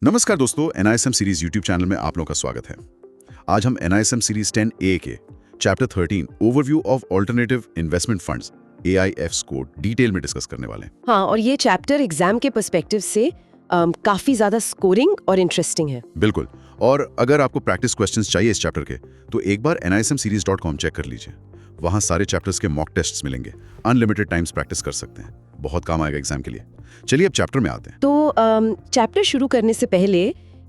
नमस्कार दोस्तों, NISM series YouTube channel में आप लोगों का स्वागत है। आज हम NISM सीरीज 10A के chapter 13 overview of alternative investment funds AIFs को डिटेल में डिस्कस करने वाले हैं। हाँ, और ये चैप्टर एग्जाम के पर्सपेक्टिव से काफी ज्यादा स्कोरिंग और इंटरेस्टिंग है। बिल्कुल, और अगर आपको प्रैक्टिस क्वेश्चंस चाहिए इस चैप्टर के तो एक बार nismseries.com चेक कर लीजिए। वहाँ सारे चैप्टर्स के मॉक टेस्ट्स मिलेंगे, अनलिमिटेड टाइम्स प्रैक्टिस कर सकते हैं, बहुत काम आएगा एग्जाम के लिए। चलिए अब चैप्टर में आते हैं। तो चैप्टर शुरू करने से पहले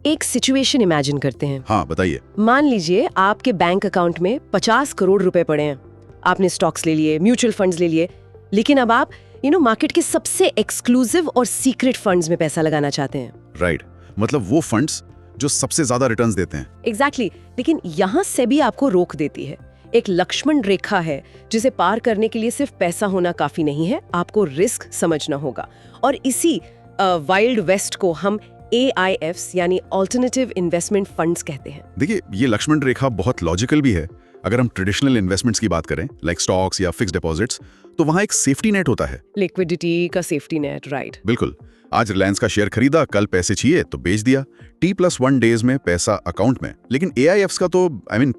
एक सिचुएशन इमेजिन करते हैं। हाँ बताइए। मान लीजिए आपके बैंक अकाउंट में 50 करोड़ रुपए पड़े हैं। आपने स्टॉक्स ले लिए, म्यूचुअल फंड्स ले लिए, लेकिन अब आप मार्केट के सबसे एक्सक्लूसिव और सीक्रेट फंड्स में पैसा लगाना चाहते हैं। राइट, मतलब वो फंड्स जो सबसे ज्यादा रिटर्न्स देते हैं। एग्जैक्टली, लेकिन यहाँ सेबी आपको रोक देती है। एक लक्ष्मण रेखा है जिसे पार करने के लिए सिर्फ पैसा होना काफी नहीं है, आपको रिस्क समझना होगा। और इसी वाइल्ड वेस्ट को हम AIFs यानी अल्टरनेटिव इन्वेस्टमेंट फंड्स कहते हैं। देखिए, ये लक्ष्मण रेखा बहुत लॉजिकल भी है। अगर हम ट्रेडिशनल इन्वेस्टमेंट्स की बात करें, लाइक स्टॉक्स या फिक्स्ड डिपॉजिट्स, तो वहाँ एक सेफ्टी नेट होता है, लिक्विडिटी का सेफ्टी नेट। राइट, बिल्कुल। आज रिलायंस का शेयर खरीदा, कल पैसे चाहिए तो बेच दिया, T+1 डेज में पैसा अकाउंट में। लेकिन AIFs का तो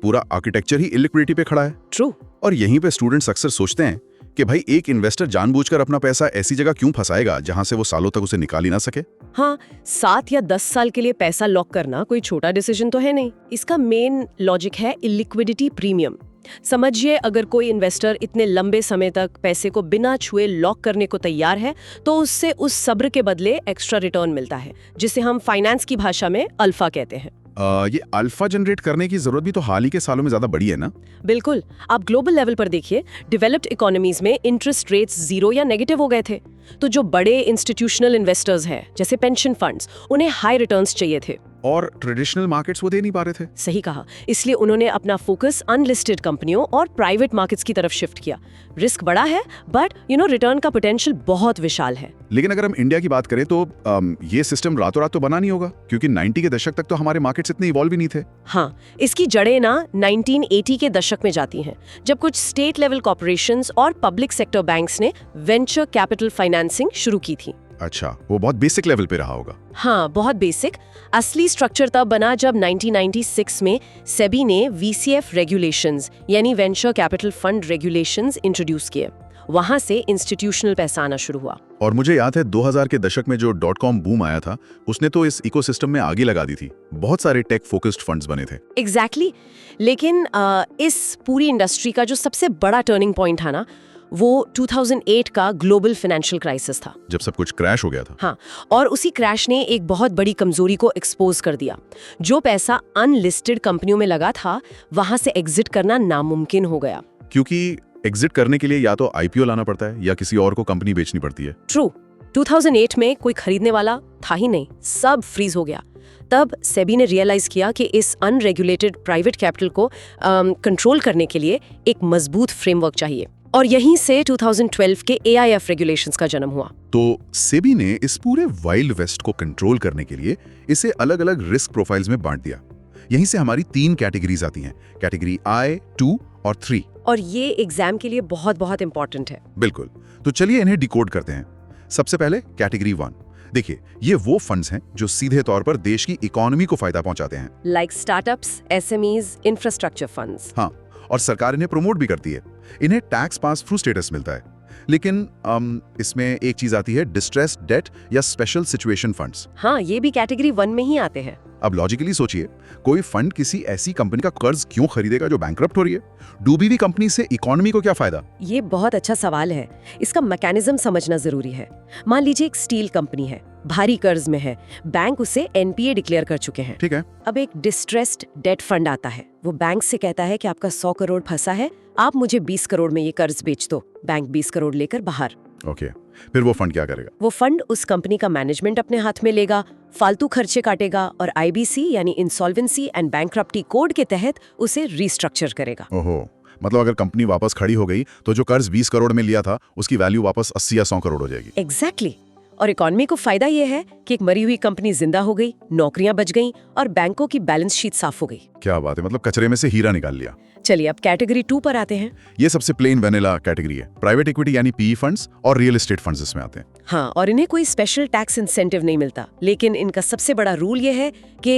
पूरा आर्किटेक्चर ही इलिक्विडिटी पे खड़ा है। ट्रू। और यहीं पे स्टूडेंट्स अक्सर सोचते हैं कि भाई एक इन्वेस्टर जानबूझकर अपना पैसा ऐसी जगह क्यों फंसाएगा जहां से वो सालों तक उसे निकाल ही ना सके। हाँ, 7 या 10 साल के लिए पैसा लॉक करना कोई छोटा डिसीजन तो है नहीं। इसका मेन लॉजिक है इलिक्विडिटी प्रीमियम। समझिए, अगर कोई इन्वेस्टर इतने लंबे समय तक पैसे को बिना छुए लॉक करने को तैयार है तो उससे उस सब्र के बदले एक्स्ट्रा रिटर्न मिलता है, जिसे हम फाइनेंस की भाषा में अल्फा कहते हैं। ये अल्फा जनरेट करने की जरूरत भी तो हाल ही के सालों में ज्यादा बढ़ी है ना। बिल्कुल, आप ग्लोबल लेवल पर देखिए, डेवलप्ड इकोनॉमीज में इंटरेस्ट रेट्स 0 या नेगेटिव हो गए थे, तो जो बड़े इंस्टीट्यूशनल इन्वेस्टर्स हैं जैसे पेंशन फंड्स, उन्हें हाई रिटर्न्स चाहिए थे और ट्रेडिशनल मार्केट्स वो दे नहीं पा रहे थे। सही कहा, इसलिए उन्होंने अपना फोकस अनलिस्टेड कंपनियों और प्राइवेट मार्केट्स की तरफ शिफ्ट किया। रिस्क बड़ा है, बट रिटर्न का पोटेंशियल बहुत विशाल है। लेकिन अगर हम इंडिया की बात करें तो ये सिस्टम रातों रात तो बना नहीं होगा, क्योंकि 90 के दशक तक तो हमारे मार्केट्स इतने इवॉल्व भी नहीं थे। हाँ, इसकी जड़ें ना 1980 के दशक में जाती हैं, जब कुछ स्टेट लेवल कॉर्पोरेशंस और पब्लिक सेक्टर बैंक्स ने वेंचर कैपिटल फाइनेंसिंग शुरू की थी। अच्छा, वो बहुत बेसिक लेवल पे रहा होगा। हाँ, बहुत बेसिक। असली स्ट्रक्चर तब बना जब 1996 में सेबी ने VCF रेगुलेशंस यानी venture capital fund regulations introduce किए। वहां से इंस्टीट्यूशनल पैसा आना शुरू हुआ। और मुझे याद है 2000 के दशक में जो .com बूम आया था, उसने तो इस इकोसिस्टम में आग ही लगा दी थी। बहुत सारे टेक फोकस्ड फंड्स बने थे। एग्जैक्टली, लेकिन इस पूरी इंडस्ट्री का जो सबसे बड़ा टर्निंग पॉइंट था ना, वो 2008 का ग्लोबल फाइनेंशियल क्राइसिस था, जब सब कुछ क्रैश हो गया था। हाँ, और उसी क्रैश ने एक बहुत बड़ी कमजोरी को एक्सपोज कर दिया। जो पैसा अनलिस्टेड कंपनियों में लगा था, वहां से एग्जिट करना नामुमकिन हो गया। क्योंकि एग्जिट करने के लिए या तो IPO लाना पड़ता है या किसी और को कंपनी बेचनी पड़ती है। ट्रू। 2008 में कोई खरीदने वाला था ही नहीं, सब फ्रीज हो गया। तब सेबी ने रियलाइज किया कि इस अनरेगुलेटेड प्राइवेट कैपिटल को कंट्रोल करने के लिए एक मजबूत फ्रेमवर्क चाहिए, और यहीं से 2012 के AIF रेगुलेशंस का जन्म हुआ। तो सेबी ने इस पूरे वाइल्ड वेस्ट को कंट्रोल करने के लिए इसे अलग अलग रिस्क प्रोफाइल्स में बांट दिया। यहीं से हमारी 3 कैटेगरीज आती हैं, कैटेगरी I, 2 और 3। और ये एग्जाम के लिए बहुत बहुत इंपॉर्टेंट है। बिल्कुल, तो चलिए इन्हें डिकोड करते हैं। सबसे पहले कैटेगरी 1। देखिए, ये वो फंड्स हैं जो सीधे तौर पर देश की इकोनॉमी को फायदा पहुंचाते हैं, like startups, SMEs, infrastructure funds. हाँ, और सरकार इन्हें प्रमोट भी करती है। इन्हें टैक्स पास थ्रू स्टेटस मिलता है। लेकिन इसमें एक चीज आती है, डिस्ट्रेस्ड डेट या स्पेशल सिचुएशन फंड्स। हाँ, ये भी कैटेगरी 1 में ही आते हैं। अब लॉजिकली सोचिए, कोई फंड किसी ऐसी कंपनी का कर्ज क्यों खरीदेगा जो बैंकरप्ट हो रही है? डूबी हुई कंपनी से इकोनॉमी को क्या फायदा? ये बहुत अच्छा सवाल है। इसका मैकेनिज्म समझना जरूरी है। मान लीजिए एक स्टील कंपनी है, भारी कर्ज में है, बैंक उसे NPA डिक्लेयर कर चुके हैं। ठीक है। अब एक डिस्ट्रेस्ड डेट फंड आता है, वो बैंक से कहता है कि आपका 100 करोड़ फंसा है, आप मुझे 20 करोड़ में ये कर्ज बेच दो। बैंक 20 करोड़ लेकर बाहर। ओके, फिर वो फंड क्या करेगा? वो फंड उस कंपनी का मैनेजमेंट अपने हाथ में लेगा, फालतू खर्चे काटेगा और IBC यानी इंसॉल्वेंसी एंड बैंक्रप्टी कोड के तहत उसे रीस्ट्रक्चर करेगा। ओहो, मतलब अगर कंपनी वापस खड़ी हो गई तो जो कर्ज 20 करोड़ में लिया था उसकी वैल्यू वापस 80 या 100 करोड़ हो जाएगी। एग्जैक्टली। और इकोनॉमी को फायदा ये है कि एक मरी हुई कंपनी जिंदा हो गई, नौकरियां बच गईं और बैंकों की बैलेंस शीट साफ हो गई। क्या बात है, मतलब कचरे में से हीरा निकाल लिया। चलिए अब कैटेगरी 2 पर आते हैं। ये सबसे प्लेन वेनिला कैटेगरी है। प्राइवेट इक्विटी यानी पीई फंड्स और रियल एस्टेट फंड्स इसमें आते हैं। हाँ, और इन्हें कोई स्पेशल टैक्स इंसेंटिव नहीं मिलता, लेकिन इनका सबसे बड़ा रूल ये है कि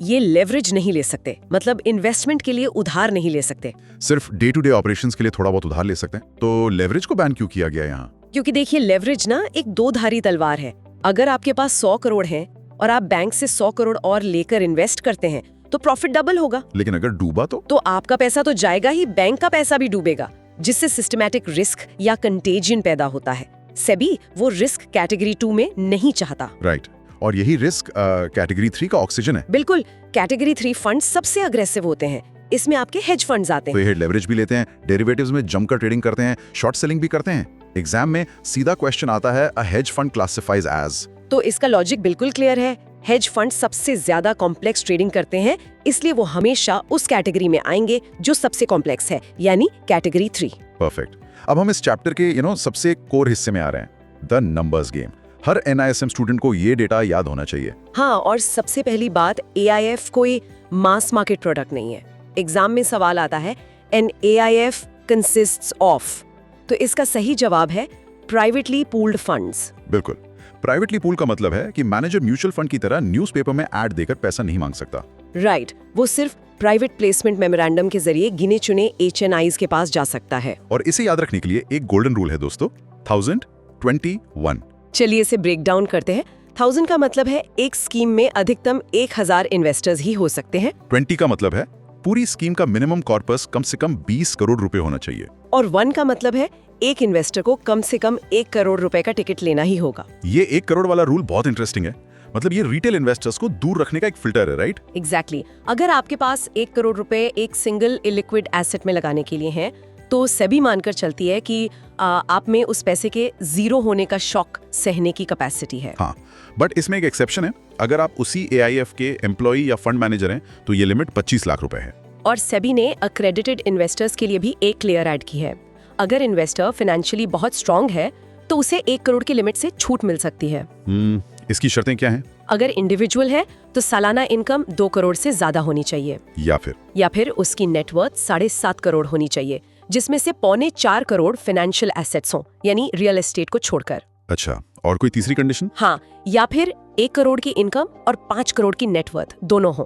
ये लेवरेज नहीं ले सकते, मतलब इन्वेस्टमेंट के लिए उधार नहीं ले सकते। सिर्फ डे टू डे ऑपरेशंस के लिए थोड़ा बहुत उधार ले सकते हैं। तो लेवरेज को बैन क्यों किया गया यहाँ? क्योंकि देखिए, लेवरेज ना एक दो धारी तलवार है। अगर आपके पास 100 करोड़ है और आप बैंक से 100 करोड़ और लेकर इन्वेस्ट करते हैं तो प्रॉफिट डबल होगा। लेकिन अगर डूबा तो आपका पैसा तो जाएगा ही, बैंक का पैसा भी डूबेगा, जिससे सिस्टमैटिक रिस्क या कंटेजियन पैदा होता है। सेबी वो रिस्क कैटेगरी 2 में नहीं चाहता। राइट, और यही रिस्क कैटेगरी 3 का ऑक्सीजन है। बिल्कुल, कैटेगरी 3 फंड सबसे अग्रेसिव होते हैं। इसमें आपके हेज फंड्स आते तो हैं। ये लेवरेज भी लेते हैं, डेरिवेटिव्स में जमकर ट्रेडिंग करते हैं, शॉर्ट सेलिंग भी करते हैं। एग्जाम में सीधा क्वेश्चन आता है, a hedge fund classifies as. तो इसका लॉजिक बिल्कुल क्लियर है। हेज फंड सबसे ज्यादा कॉम्प्लेक्स ट्रेडिंग करते हैं, इसलिए वो हमेशा उस कैटेगरी में आएंगे जो सबसे कॉम्प्लेक्स है, यानी कैटेगरी 3। परफेक्ट। अब हम इस चैप्टर के सबसे कोर हिस्से में आ रहे हैं, the numbers game. Her NISM student को ये डेटा याद होना चाहिए। हाँ, और सबसे पहली बात, AIF कोई मास मार्केट प्रोडक्ट नहीं है। एग्जाम में सवाल आता है, एन AIF कंसिस्ट्स ऑफ, तो इसका सही जवाब है प्राइवेटली पूल्ड फंड्स। बिल्कुल, प्राइवेटली पूल का मतलब है कि मैनेजर म्यूचुअल फंड की तरह न्यूज़पेपर में ऐड देकर पैसा नहीं मांग सकता। राइट, वो सिर्फ प्राइवेट प्लेसमेंट मेमोरेंडम के जरिए गिने चुने HNIs के पास जा सकता है। और इसे याद रखने के लिए एक गोल्डन रूल है दोस्तों, 1000-21। चलिए इसे ब्रेक डाउन करते हैं। 1000 का मतलब है एक स्कीम में अधिकतम 1000 इन्वेस्टर्स ही हो सकते हैं। 20 का मतलब है पूरी स्कीम का मिनिमम कॉर्पस कम से कम 20 करोड़ रुपए होना चाहिए। और 1 का मतलब है एक इन्वेस्टर को कम से कम 1 करोड़ रुपए का टिकट लेना ही होगा। ये 1 करोड़ वाला रूल बहुत इंटरेस्टिंग है। मतलब ये रिटेल इन्वेस्टर्स को दूर रखने का एक फिल्टर है, राइट? एग्जैक्टली। अगर आपके पास 1 करोड़ रुपए एक सिंगल इलिक्विड एसेट में लगाने के लिए हैं, तो सेबी मानकर चलती है कि आप में उस पैसे के जीरो होने का शॉक सहने की कैपेसिटी है। हाँ, बट इसमें एक एक्सेप्शन है। अगर आप उसी AIF के एम्प्लॉई या फंड मैनेजर हैं तो ये लिमिट 25 लाख रुपए है। और सेबी ने अक्रेडिटेड इन्वेस्टर्स के लिए भी एक लेयर ऐड की है। अगर इन्वेस्टर फाइनेंशियली बहुत स्ट्रांग है तो उसे 1 करोड़ की लिमिट से छूट मिल सकती है। इसकी शर्तें क्या हैं? अगर इंडिविजुअल है तो सालाना इनकम 2 करोड़ से ज्यादा होनी चाहिए, या फिर उसकी नेटवर्थ 7.5 करोड़ होनी चाहिए, जिसमें से 3.25 करोड़ फाइनेंशियल एसेट्स हों, यानी रियल एस्टेट को छोड़कर। अच्छा, और कोई तीसरी कंडीशन? हाँ, या फिर 1 करोड़ की इनकम और 5 करोड़ की नेटवर्थ दोनों हों।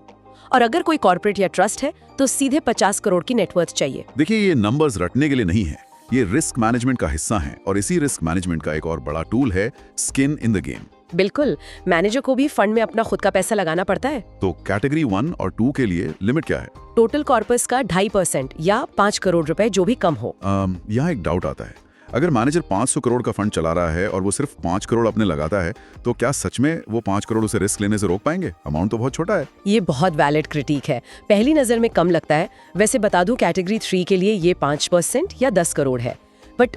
और अगर कोई कॉर्पोरेट या ट्रस्ट है तो सीधे 50 करोड़ की नेटवर्थ चाहिए। देखिए, ये नंबर्स रटने के लिए नहीं है, ये रिस्क मैनेजमेंट का हिस्सा है। और इसी रिस्क मैनेजमेंट का एक और बड़ा टूल है स्किन इन द गेम। बिल्कुल, मैनेजर को भी फंड में अपना खुद का पैसा लगाना पड़ता है। तो कैटेगरी 1 और 2 के लिए लिमिट क्या है? टोटल कॉर्पस का 2.5% या 5 करोड़ रुपए, जो भी कम हो। यहाँ एक डाउट आता है। अगर मैनेजर 500 करोड़ का फंड चला रहा है और वो सिर्फ 5 करोड़ अपने लगाता है, तो क्या सच में वो 5 करोड़ उसे रिस्क लेने से रोक पाएंगे? अमाउंट तो बहुत छोटा है। ये बहुत वैलिड क्रिटिक है। पहली नजर में कम लगता है। वैसे बता दूं, कैटेगरी 3 के लिए ये 5% या 10 करोड़ है। बट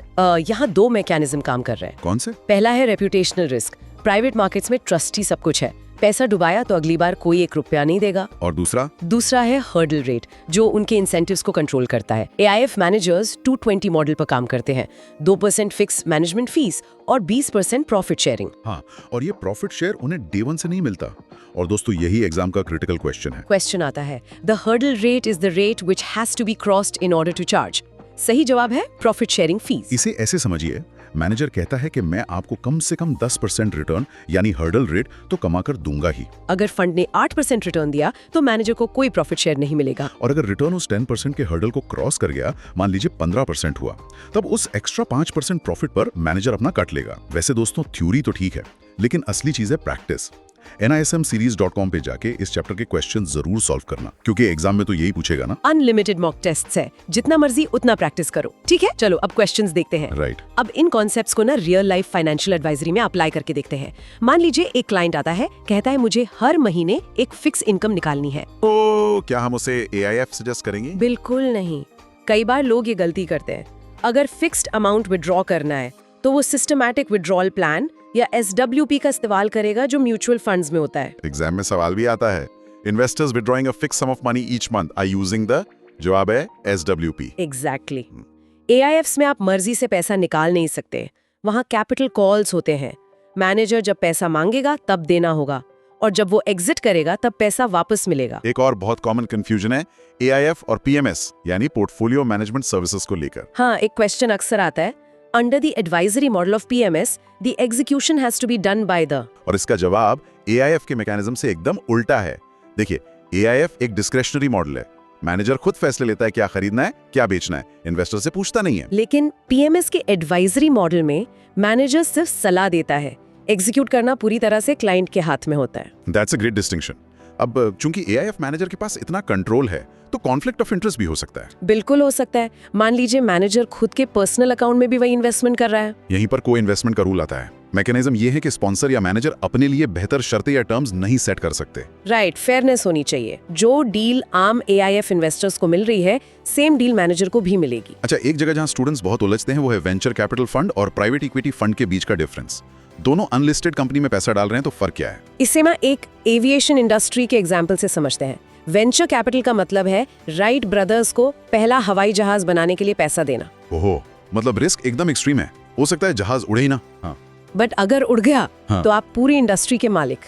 यहाँ 2 मैकेनिज्म काम कर रहे हैं। कौन से? पहला है रेप्यूटेशनल रिस्क। प्राइवेट मार्केट्स में ट्रस्ट ही सब कुछ है। पैसा डुबाया तो अगली बार कोई 1 रुपया नहीं देगा। और दूसरा है हर्डल रेट, जो उनके इंसेंटिव्स को कंट्रोल करता है। AIF मैनेजर्स 220 मॉडल पर काम करते हैं। 2% फिक्स मैनेजमेंट फीस और 20% प्रॉफिट शेयरिंग। हाँ, और ये प्रॉफिट शेयर उन्हें डे 1 से नहीं मिलता। और दोस्तों, यही एग्जाम का क्रिटिकल क्वेश्चन आता है, the hurdle rate is the rate which has to be crossed in order to charge. सही जवाब है प्रॉफिट शेयरिंग फीस। इसे ऐसे समझिए, मैनेजर कहता है कि मैं आपको कम से कम 10% रिटर्न यानी हर्डल रेट तो कमा कर दूंगा ही। अगर फंड ने 8% रिटर्न दिया तो मैनेजर को कोई प्रॉफिट शेयर नहीं मिलेगा। और अगर रिटर्न उस 10% के हर्डल को क्रॉस कर गया, मान लीजिए 15% हुआ, तब उस एक्स्ट्रा 5% प्रॉफिट पर मैनेजर अपना कट लेगा। वैसे दोस्तों, थ्योरी तो ठीक है, लेकिन असली चीज है प्रैक्टिस। NISMseries.com पे जाके इस चैप्टर के क्वेश्चन जरूर सॉल्व करना, क्योंकि एग्जाम में तो यही पूछेगा ना। अनलिमिटेड मॉक टेस्ट्स है, जितना मर्जी उतना प्रैक्टिस करो। ठीक है, चलो अब क्वेश्चंस देखते हैं। राइट। अब इन कॉन्सेप्ट्स को ना रियल लाइफ फाइनेंशियल एडवाइजरी में अप्लाई करके देखते हैं। मान लीजिए एक क्लाइंट आता है, कहता है मुझे हर महीने एक फिक्स इनकम निकालनी है। तो क्या हम उसे AIF सजेस्ट करेंगे? बिल्कुल नहीं। कई बार लोग ये गलती करते हैं। अगर फिक्स्ड अमाउंट विड्रॉ करना है तो वो सिस्टमैटिक विड्रॉल प्लान या SWP का इस्तेमाल करेगा, जो म्यूचुअल फंड्स में होता है। एग्जाम में सवाल भी आता है, investors withdrawing a fix sum of money each month are using the, जवाब है SWP। एग्जैक्टली। AIFs में आप मर्जी से पैसा निकाल नहीं सकते। वहाँ कैपिटल कॉल्स होते हैं। मैनेजर जब पैसा मांगेगा तब देना होगा, और जब वो एग्जिट करेगा तब पैसा वापस मिलेगा। एक और बहुत कॉमन कंफ्यूजन है AIF और PMS यानी पोर्टफोलियो मैनेजमेंट सर्विसेज को लेकर। हाँ, एक क्वेश्चन अक्सर आता है, under the advisory model of PMS the execution has to be done by the. और इसका जवाब AIF के मैकेनिज्म से एकदम उल्टा है। देखिए, AIF एक डिस्क्रेशनरी मॉडल है, मैनेजर खुद फैसले लेता है क्या खरीदना है, क्या बेचना है, इन्वेस्टर से पूछता नहीं है। लेकिन PMS के एडवाइजरी मॉडल में मैनेजर सिर्फ सलाह देता है, एग्जीक्यूट करना पूरी तरह से क्लाइंट के हाथ में होता है। That's a great distinction. अब चूंकि AIF मैनेजर के पास इतना कंट्रोल है तो कॉन्फ्लिक्ट ऑफ इंटरेस्ट भी हो सकता है। बिल्कुल हो सकता है। मान लीजिए मैनेजर खुद के पर्सनल अकाउंट में भी वही इन्वेस्टमेंट कर रहा है। यहीं पर को इन्वेस्टमेंट का रूल आता है। मैकेनिज्म ये है कि स्पॉन्सर या मैनेजर अपने लिए बेहतर शर्तें या टर्म्स नहीं सेट कर सकते। राइट, फेयरनेस होनी चाहिए। जो डील आम AIF इन्वेस्टर्स को मिल रही है, सेम डील मैनेजर को भी मिलेगी। अच्छा, एक जगह जहां स्टूडेंट्स बहुत उलझते हैं वो है वेंचर कैपिटल फंड और प्राइवेट इक्विटी फंड के बीच का डिफरेंस। दोनों अनलिस्टेड कंपनी में पैसा डाल रहे हैं, तो फर्क क्या है? इसे मैं एक एविएशन इंडस्ट्री के एग्जाम्पल से समझते हैं। वेंचर कैपिटल का मतलब है राइट ब्रदर्स को पहला हवाई जहाज बनाने के लिए पैसा देना। ओहो, मतलब रिस्क एकदम एक्सट्रीम है, हो सकता है जहाज उड़े ही ना। हाँ। बट अगर उड़ गया तो आप पूरी इंडस्ट्री के मालिक।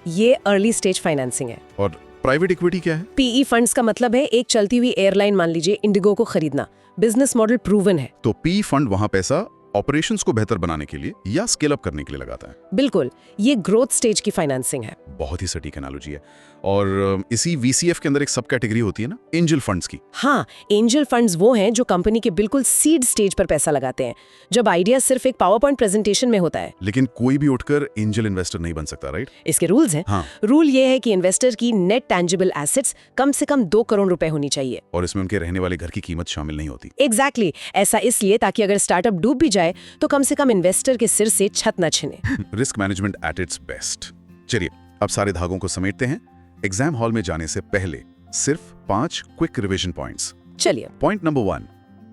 ये अर्ली स्टेज फाइनेंसिंग है। और प्राइवेट इक्विटी क्या है? PE फंड्स का मतलब है एक चलती हुई एयरलाइन, मान लीजिए इंडिगो को खरीदना। बिजनेस मॉडल प्रूवन है। तो PE फंड वहां पैसा ऑपरेशंस को बेहतर बनाने के लिए या स्केल अप करने के लिए लगाता है। बिल्कुल, ये ग्रोथ स्टेज की फाइनेंसिंग है। बहुत ही सटीक एनालॉजी है। और इसी VCF के अंदर एक सब कैटेगरी होती है ना, एंजल फंड्स की। हाँ, एंजल फंड्स वो हैं जो कंपनी के बिल्कुल सीड स्टेज पर पैसा लगाते हैं, जब आइडिया सिर्फ एक पावर पॉइंट प्रेजेंटेशन में होता है। लेकिन कोई भी उठकर एंजल इन्वेस्टर नहीं बन सकता, राइट? इसके रूल्स हैं। हाँ। रूल ये है कि इन्वेस्टर की नेट टैंजिबल एसेट्स कम से कम 2 करोड़ रुपए होनी चाहिए। और इसमें उनके रहने वाले घर की कीमत शामिल नहीं होती। एग्जैक्टली, ऐसा इसलिए ताकि अगर स्टार्टअप डूब भी जाए तो कम से कम इन्वेस्टर के सिर से छत न छिने। Risk management at its best. चलिए, अब सारे धागों को समेटते हैं। एग्जाम हॉल में जाने से पहले सिर्फ 5 क्विक रिवीजन पॉइंट्स। चलिए। Point number 1,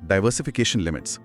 diversification limits.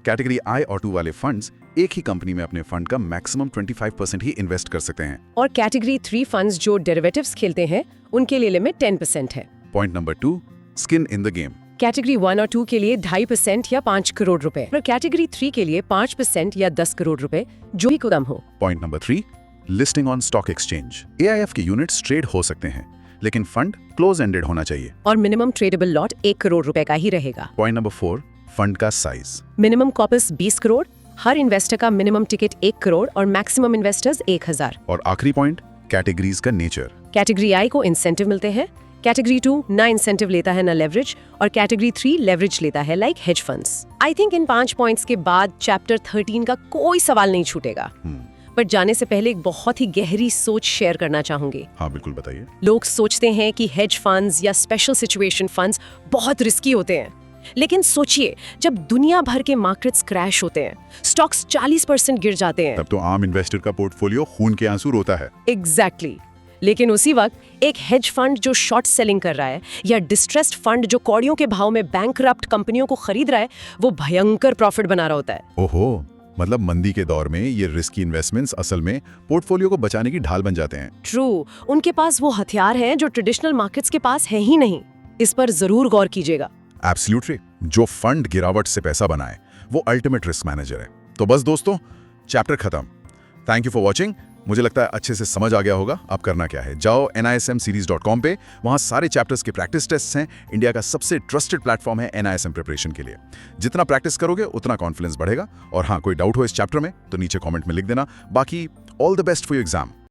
Category I और II वाले फंड्स एक ही कंपनी में अपने फंड का मैक्सिमम 25% ही इन्वेस्ट कर सकते हैं। और कैटेगरी 3 फंड्स जो डेरिवेटिव्स खेलते हैं, उनके लिए लिमिट 10% है। Point number 2, skin in the game. Category 1 और 2 के लिए 2.5% या 5 करोड़ रुपए, और कैटेगरी 3 के लिए 5% या 10 करोड़ रुपए, जो भी कदम हो। Point number 3, listing on stock exchange. AIF के यूनिट्स ट्रेड हो सकते हैं, लेकिन फंड क्लोज एंडेड होना चाहिए। और मिनिमम ट्रेडेबल लॉट 1 करोड़ रुपए का ही रहेगा। पॉइंट नंबर 4, फंड का साइज। मिनिमम कॉपस 20 करोड़, हर इन्वेस्टर का मिनिमम टिकट 1 करोड़ और मैक्सिमम इन्वेस्टर्स 1000। और आखिरी पॉइंट, कैटेगरीज का नेचर। कैटेगरी I को इंसेंटिव मिलते हैं, कैटेगरी 2 ना इंसेंटिव लेता है ना लेवरेज, और कैटेगरी 3 लेवरेज लेता है, like hedge funds. I think in 5 points के बाद चैप्टर 13 का कोई सवाल नहीं छूटेगा। बट जाने से पहले एक बहुत ही गहरी सोच शेयर करना चाहूंगी। हाँ, बिल्कुल, बताइए। लोग सोचते हैं कि हेज फंड्स या स्पेशल सिचुएशन फंड्स बहुत रिस्की होते हैं, लेकिन सोचिए, जब दुनिया भर के मार्केट्स क्रैश होते हैं, स्टॉक्स 40% गिर जाते हैं, तब तो आम इन्वेस्टर का पोर्टफोलियो खून के आंसू रोता है। एग्जैक्टली। लेकिन उसी वक्त एक हेज फंड जो शॉर्ट सेलिंग कर रहा है, या डिस्ट्रेस्ड फंड जो कौड़ियों के भाव में बैंकरप्ट कंपनियों को खरीद रहा है, वो भयंकर प्रॉफिट बना रहा होता है। ओहो, मतलब मंदी के दौर में ये रिस्की इन्वेस्टमेंट्स असल में पोर्टफोलियो को बचाने की ढाल बन जाते हैं। ट्रू, उनके पास वो हथियार हैं जो ट्रेडिशनल मार्केट्स के पास है ही नहीं। इस पर जरूर गौर कीजिएगा। एब्सोल्युटली, जो फंड गिरावट से पैसा बनाए वो अल्टीमेट रिस्क मैनेजर है। तो बस दोस्तों, चैप्टर खत्म। Thank you for watching. मुझे लगता है अच्छे से समझ आ गया होगा। अब करना क्या है, जाओ nismseries.com पे, वहाँ सारे चैप्टर्स के प्रैक्टिस टेस्ट हैं। इंडिया का सबसे ट्रस्टेड प्लेटफॉर्म है NISM प्रिपरेशन के लिए। जितना प्रैक्टिस करोगे उतना कॉन्फिडेंस बढ़ेगा। और हाँ, कोई डाउट हो इस चैप्टर में तो नीचे कॉमेंट में लिख देना। बाकी all the best for your exam.